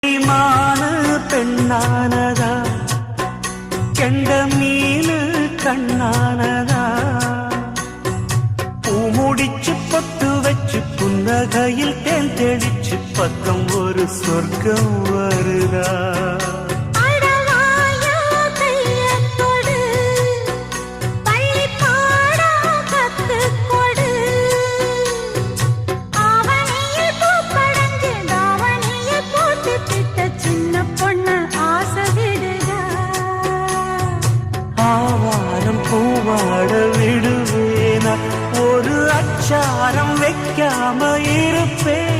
கெண்டிமானு பெண்ணானதா, கெண்ட மீனு கண்ணானதா, பூமுடிச்சு பொட்டு வச்சு புன்னகையில் தேன் தெளிச்சு பக்கம் ஒரு சொர்க்கம் வருதா. ஆவாரம் பூவாட விடுவேனா, ஒரு அச்சாரம் வைக்காம இருப்பேன்.